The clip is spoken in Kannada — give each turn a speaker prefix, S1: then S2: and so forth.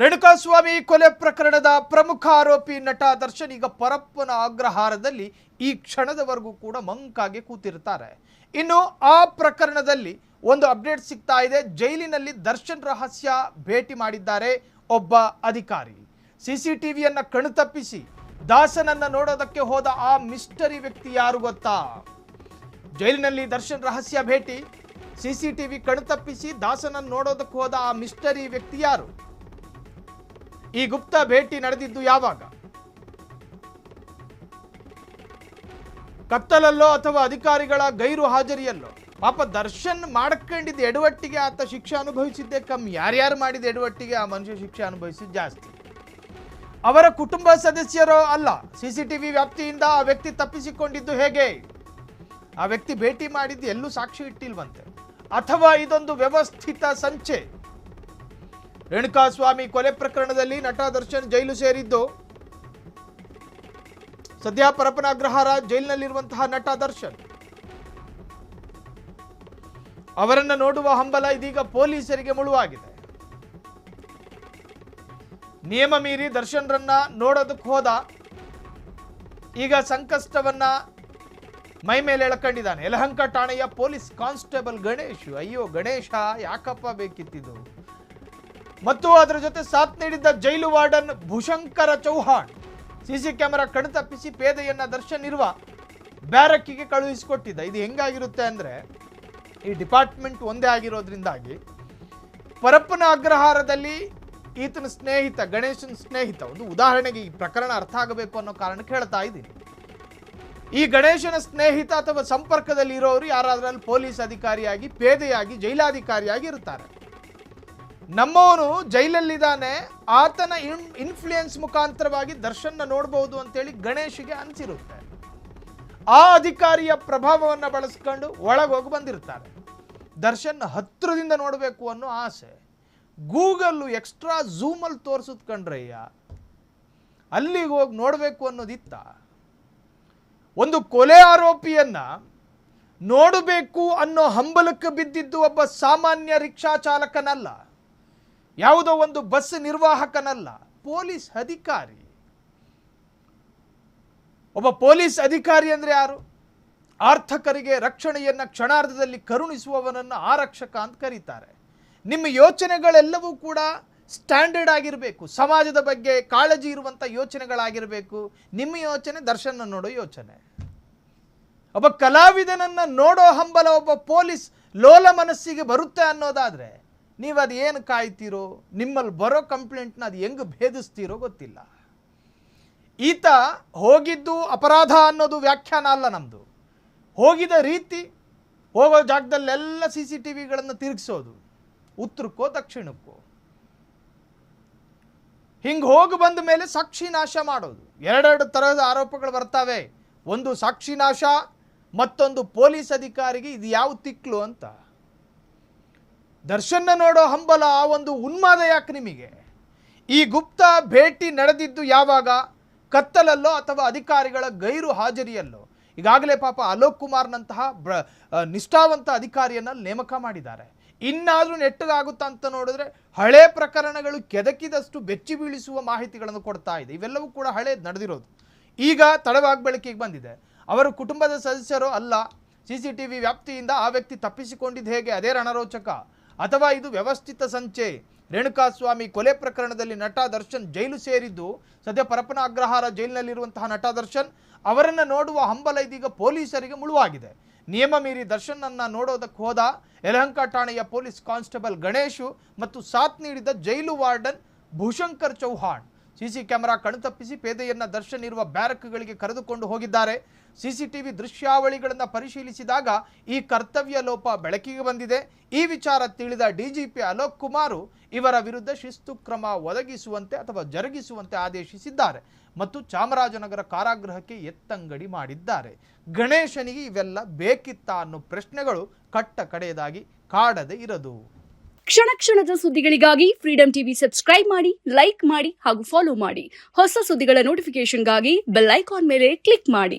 S1: ರೇಣುಕಾಸ್ವಾಮಿ ಕೊಲೆ ಪ್ರಕರಣದ ಪ್ರಮುಖ ಆರೋಪಿ ನಟ ದರ್ಶನ್ ಈಗ ಪರಪ್ಪನ ಅಗ್ರಹಾರದಲ್ಲಿ ಈ ಕ್ಷಣದವರೆಗೂ ಕೂಡ ಮಂಕಾಗಿ ಕೂತಿರ್ತಾರೆ. ಇನ್ನು ಆ ಪ್ರಕರಣದಲ್ಲಿ ಒಂದು ಅಪ್ಡೇಟ್ ಸಿಗ್ತಾ ಇದೆ. ಜೈಲಿನಲ್ಲಿ ದರ್ಶನ್ ರಹಸ್ಯ ಭೇಟಿ ಮಾಡಿದ್ದಾರೆ ಒಬ್ಬ ಅಧಿಕಾರಿ. ಸಿಸಿಟಿವಿಯನ್ನ ಕಣ್ತಪ್ಪಿಸಿ ದಾಸನನ್ನ ನೋಡೋದಕ್ಕೆ ಹೋದ ಆ ಮಿಸ್ಟರಿ ವ್ಯಕ್ತಿ ಯಾರು ಗೊತ್ತಾ? ಜೈಲಿನಲ್ಲಿ ದರ್ಶನ್ ರಹಸ್ಯ ಭೇಟಿ, ಸಿಸಿಟಿವಿ ಕಣ್ತಪ್ಪಿಸಿ ದಾಸನನ್ನ ನೋಡೋದಕ್ಕೆ ಹೋದ ಆ ಮಿಸ್ಟರಿ ವ್ಯಕ್ತಿ ಯಾರು? ಈ ಗುಪ್ತ ಭೇಟಿ ನಡೆದಿದ್ದು ಯಾವಾಗ? ಕತ್ತಲಲ್ಲೋ ಅಥವಾ ಅಧಿಕಾರಿಗಳ ಗೈರು ಹಾಜರಿಯಲ್ಲೋ? ಪಾಪ ದರ್ಶನ್ ಮಾಡ್ಕೊಂಡಿದ್ದ ಎಡವಟ್ಟಿಗೆ ಆತ ಶಿಕ್ಷೆ ಅನುಭವಿಸಿದ್ದೇ ಕಮ್ಮಿ. ಯಾರ್ಯಾರು ಮಾಡಿದ ಎಡವಟ್ಟಿಗೆ ಆ ಮನುಷ್ಯ ಶಿಕ್ಷೆ ಅನುಭವಿಸಿದ ಜಾಸ್ತಿ. ಅವರ ಕುಟುಂಬ ಸದಸ್ಯರೋ ಅಲ್ಲ. ಸಿಸಿಟಿವಿ ವ್ಯಾಪ್ತಿಯಿಂದ ಆ ವ್ಯಕ್ತಿ ತಪ್ಪಿಸಿಕೊಂಡಿದ್ದು ಹೇಗೆ? ಆ ವ್ಯಕ್ತಿ ಭೇಟಿ ಮಾಡಿದ್ದು ಎಲ್ಲೂ ಸಾಕ್ಷಿ ಇಟ್ಟಿಲ್ವಂತೆ. ಅಥವಾ ಇದೊಂದು ವ್ಯವಸ್ಥಿತ ಸಂಚೆ? ರೇಣುಕಾಸ್ವಾಮಿ ಕೊಲೆ ಪ್ರಕರಣದಲ್ಲಿ ನಟ ದರ್ಶನ್ ಜೈಲು ಸೇರಿದ್ದು. ಸದ್ಯ ಪರಪ್ಪನ ಅಗ್ರಹಾರ ಜೈಲಿನಲ್ಲಿರುವಂತಹ ನಟ ದರ್ಶನ್ ಅವರನ್ನು ನೋಡುವ ಹಂಬಲ ಇದೀಗ ಪೊಲೀಸರಿಗೆ ಮುಳುವಾಗಿದೆ. ನಿಯಮ ಮೀರಿ ದರ್ಶನ್ರನ್ನ ನೋಡೋದಕ್ಕೆ ಹೋದ. ಈಗ ಸಂಕಷ್ಟವನ್ನ ಮೈ ಮೇಲೆ ಎಳ್ಕೊಂಡಿದ್ದಾನೆ ಯಲಹಂಕ ಠಾಣೆಯ ಪೊಲೀಸ್ ಕಾನ್ಸ್ಟೇಬಲ್ ಗಣೇಶ್. ಅಯ್ಯೋ ಗಣೇಶ, ಯಾಕಪ್ಪ ಬೇಕಿತ್ತಿದ್ದು? ಮತ್ತು ಅದರ ಜೊತೆ ಸಾಥ್ ನೀಡಿದ್ದ jail warden Bhushankar Chauhan CC camera ಕಣ್ತಪ್ಪಿಸಿ ಪೇದೆಯನ್ನ ದರ್ಶನ್ ಇರುವ ಬ್ಯಾರಕ್ಕಿಗೆ ಕಳುಹಿಸಿಕೊಟ್ಟಿದ್ದ. ಇದು ಹೆಂಗಾಗಿರುತ್ತೆ ಅಂದ್ರೆ, ಈ ಡಿಪಾರ್ಟ್ಮೆಂಟ್ ಒಂದೇ ಆಗಿರೋದ್ರಿಂದಾಗಿ ಪರಪ್ಪನ ಅಗ್ರಹಾರದಲ್ಲಿ ಈತನ ಸ್ನೇಹಿತ, ಗಣೇಶನ್ ಸ್ನೇಹಿತ, ಒಂದು ಉದಾಹರಣೆಗೆ ಈ ಪ್ರಕರಣ ಅರ್ಥ ಆಗಬೇಕು ಅನ್ನೋ ಕಾರಣಕ್ಕೆ ಹೇಳ್ತಾ ಇದ್ದೀನಿ. ಈ ಗಣೇಶನ ಸ್ನೇಹಿತ ಅಥವಾ ಸಂಪರ್ಕದಲ್ಲಿ ಇರೋರು ಯಾರಾದ್ರಲ್ಲಿ ಪೊಲೀಸ್ ಅಧಿಕಾರಿಯಾಗಿ, ಪೇದೆಯಾಗಿ, ಜೈಲಾಧಿಕಾರಿಯಾಗಿ ಇರ್ತಾರೆ. ನಮ್ಮವನು ಜೈಲಲ್ಲಿದ್ದಾನೆ, ಆತನ ಇನ್ಫ್ಲೂಯೆನ್ಸ್ ಮುಖಾಂತರವಾಗಿ ದರ್ಶನ್ನ ನೋಡಬಹುದು ಅಂತೇಳಿ ಗಣೇಶಿಗೆ ಅನಿಸಿರುತ್ತೆ. ಆ ಅಧಿಕಾರಿಯ ಪ್ರಭಾವವನ್ನು ಬಳಸ್ಕೊಂಡು ಒಳಗೋಗಿ ಬಂದಿರ್ತಾರೆ. ದರ್ಶನ್ ಹತ್ರದಿಂದ ನೋಡಬೇಕು ಅನ್ನೋ ಆಸೆ. ಗೂಗಲ್ಲು ಎಕ್ಸ್ಟ್ರಾ ಝೂಮಲ್ಲಿ ತೋರಿಸುತ್ತ ಕಂಡ್ರಯ್ಯ, ಅಲ್ಲಿಗೆ ಹೋಗಿ ನೋಡಬೇಕು ಅನ್ನೋದಿತ್ತ. ಒಂದು ಕೊಲೆ ಆರೋಪಿಯನ್ನ ನೋಡಬೇಕು ಅನ್ನೋ ಹಂಬಲಕ್ಕೆ ಬಿದ್ದಿದ್ದು ಒಬ್ಬ ಸಾಮಾನ್ಯ ರಿಕ್ಷಾ ಚಾಲಕನಲ್ಲ, ಯಾವುದೋ ಒಂದು ಬಸ್ ನಿರ್ವಾಹಕನಲ್ಲ, ಪೊಲೀಸ್ ಅಧಿಕಾರಿ. ಒಬ್ಬ ಪೊಲೀಸ್ ಅಧಿಕಾರಿ ಅಂದ್ರೆ ಯಾರು? ಆರ್ಥಕರಿಗೆ ರಕ್ಷಣೆಯನ್ನ ಕ್ಷಣಾರ್ಧದಲ್ಲಿ ಕರುಣಿಸುವವನನ್ನು ಆರಕ್ಷಕ ಅಂತ ಕರೀತಾರೆ. ನಿಮ್ಮ ಯೋಚನೆಗಳೆಲ್ಲವೂ ಕೂಡ ಸ್ಟ್ಯಾಂಡರ್ಡ್ ಆಗಿರಬೇಕು, ಸಮಾಜದ ಬಗ್ಗೆ ಕಾಳಜಿ ಇರುವಂಥ ಯೋಚನೆಗಳಾಗಿರಬೇಕು. ನಿಮ್ಮ ಯೋಚನೆ ದರ್ಶನ ನೋಡೋ ಯೋಚನೆ. ಒಬ್ಬ ಕಲಾವಿದನನ್ನ ನೋಡೋ ಹಂಬಲ ಒಬ್ಬ ಪೊಲೀಸ್ ಲೋಲ ಮನಸ್ಸಿಗೆ ಬರುತ್ತೆ ಅನ್ನೋದಾದ್ರೆ ನೀವು ಅದು ಏನು ಕಾಯ್ತೀರೋ? ನಿಮ್ಮಲ್ಲಿ ಬರೋ ಕಂಪ್ಲೇಂಟ್ನ ಅದು ಹೆಂಗೆ ಭೇದಿಸ್ತೀರೋ ಗೊತ್ತಿಲ್ಲ. ಈತ ಹೋಗಿದ್ದು ಅಪರಾಧ ಅನ್ನೋದು ವ್ಯಾಖ್ಯಾನ ಅಲ್ಲ ನಮ್ಮದು. ಹೋಗಿದ ರೀತಿ, ಹೋಗೋ ಜಾಗದಲ್ಲೆಲ್ಲ CCTVಗಳನ್ನು ತಿರುಗಿಸೋದು, ಉತ್ತರಕ್ಕೋ ದಕ್ಷಿಣಕ್ಕೋ. ಹಿಂಗೆ ಹೋಗಿ ಬಂದ ಮೇಲೆ ಸಾಕ್ಷಿ ನಾಶ ಮಾಡೋದು. ಎರಡೆರಡು ತರಹದ ಆರೋಪಗಳು ಬರ್ತವೆ. ಒಂದು ಸಾಕ್ಷಿ ನಾಶ, ಮತ್ತೊಂದು ಪೊಲೀಸ್ ಅಧಿಕಾರಿಗೆ ಇದು ಯಾವ ತಿಕ್ಲು ಅಂತ. ದರ್ಶನ್ನ ನೋಡೋ ಹಂಬಲ, ಆ ಒಂದು ಉನ್ಮಾದ ಯಾಕೆ ನಿಮಗೆ? ಈ ಗುಪ್ತ ಭೇಟಿ ನಡೆದಿದ್ದು ಯಾವಾಗ? ಕತ್ತಲಲ್ಲೋ ಅಥವಾ ಅಧಿಕಾರಿಗಳ ಗೈರು ಹಾಜರಿಯಲ್ಲೋ? ಈಗಾಗಲೇ ಪಾಪ ಅಲೋಕ್ ಕುಮಾರ್ನಂತಹ ನಿಷ್ಠಾವಂತ ಅಧಿಕಾರಿಯನ್ನು ನೇಮಕ ಮಾಡಿದ್ದಾರೆ. ಇನ್ನಾದರೂ ನೆಟ್ಟಗಾಗುತ್ತಾ ಅಂತ ನೋಡಿದ್ರೆ ಹಳೆ ಪ್ರಕರಣಗಳು ಕೆದಕಿದಷ್ಟು ಬೆಚ್ಚಿ ಬೀಳಿಸುವ ಮಾಹಿತಿಗಳನ್ನು ಕೊಡ್ತಾ ಇದೆ. ಇವೆಲ್ಲವೂ ಕೂಡ ಹಳೇದು ನಡೆದಿರೋದು. ಈಗ ತಡವಾಗಿ ಬೆಳಕಿಗೆ ಬಂದಿದೆ. ಅವರು ಕುಟುಂಬದ ಸದಸ್ಯರು ಅಲ್ಲ. CCTV ವ್ಯಾಪ್ತಿಯಿಂದ ಆ ವ್ಯಕ್ತಿ ತಪ್ಪಿಸಿಕೊಂಡಿದ್ದು ಹೇಗೆ? ಅದೇ ರಣರೋಚಕ. ಅಥವಾ ಇದು ವ್ಯವಸ್ಥಿತ ಸಂಚೆ? ರೇಣುಕಾಸ್ವಾಮಿ ಕೊಲೆ ಪ್ರಕರಣದಲ್ಲಿ ನಟ ದರ್ಶನ್ ಜೈಲು ಸೇರಿದ್ದು. ಸದ್ಯ ಪರಪ್ಪನ ಅಗ್ರಹಾರ ಜೈಲಿನಲ್ಲಿರುವಂತಹ ನಟ ದರ್ಶನ್ ಅವರನ್ನು ನೋಡುವ ಹಂಬಲ ಇದೀಗ ಪೊಲೀಸರಿಗೆ ಮುಳುವಾಗಿದೆ. ನಿಯಮ ಮೀರಿ ದರ್ಶನ್ನನ್ನ ನೋಡೋದಕ್ಕೆ ಹೋದ ಯಲಹಂಕ ಠಾಣೆಯ ಪೊಲೀಸ್ ಕಾನ್ಸ್ಟೇಬಲ್ ಗಣೇಶು ಮತ್ತು ಸಾಥ್ ನೀಡಿದ jail warden Bhushankar Chauhan CC camera ಕಣ್ತಪ್ಪಿಸಿ ಪೇದೆಯನ್ನ ದರ್ಶನ್ ಇರುವ ಬ್ಯಾರಕ್ಗಳಿಗೆ ಕರೆದುಕೊಂಡು ಹೋಗಿದ್ದಾರೆ. CCTV ದೃಶ್ಯಾವಳಿಗಳನ್ನು ಪರಿಶೀಲಿಸಿದಾಗ ಈ ಕರ್ತವ್ಯ ಲೋಪ ಬೆಳಕಿಗೆ ಬಂದಿದೆ. ಈ ವಿಚಾರ ತಿಳಿದ DGP ಅಲೋಕ್ ಕುಮಾರ್ ಇವರ ವಿರುದ್ಧ ಶಿಸ್ತು ಕ್ರಮ ಒದಗಿಸುವಂತೆ ಅಥವಾ ಜರುಗಿಸುವಂತೆ ಆದೇಶಿಸಿದ್ದಾರೆ ಮತ್ತು ಚಾಮರಾಜನಗರ ಕಾರಾಗೃಹಕ್ಕೆ ಎತ್ತಂಗಡಿ ಮಾಡಿದ್ದಾರೆ. ಗಣೇಶನಿಗೆ ಇವೆಲ್ಲ ಬೇಕಿತ್ತಾ ಅನ್ನೋ ಪ್ರಶ್ನೆಗಳು ಕಟ್ಟ ಕಡೆಯದಾಗಿ ಕಾಡದೆ ಇರದು.
S2: ಕ್ಷಣ ಕ್ಷಣದ ಸುದ್ದಿಗಳಿಗಾಗಿ ಫ್ರೀಡಂ ಟಿವಿ ಸಬ್ಸ್ಕ್ರೈಬ್ ಮಾಡಿ, ಲೈಕ್ ಮಾಡಿ ಹಾಗೂ ಫಾಲೋ ಮಾಡಿ. ಹೊಸ ಸುದ್ದಿಗಳ ನೋಟಿಫಿಕೇಶನ್ಗಾಗಿ ಬೆಲ್ ಐಕಾನ್ ಮೇಲೆ ಕ್ಲಿಕ್ ಮಾಡಿ.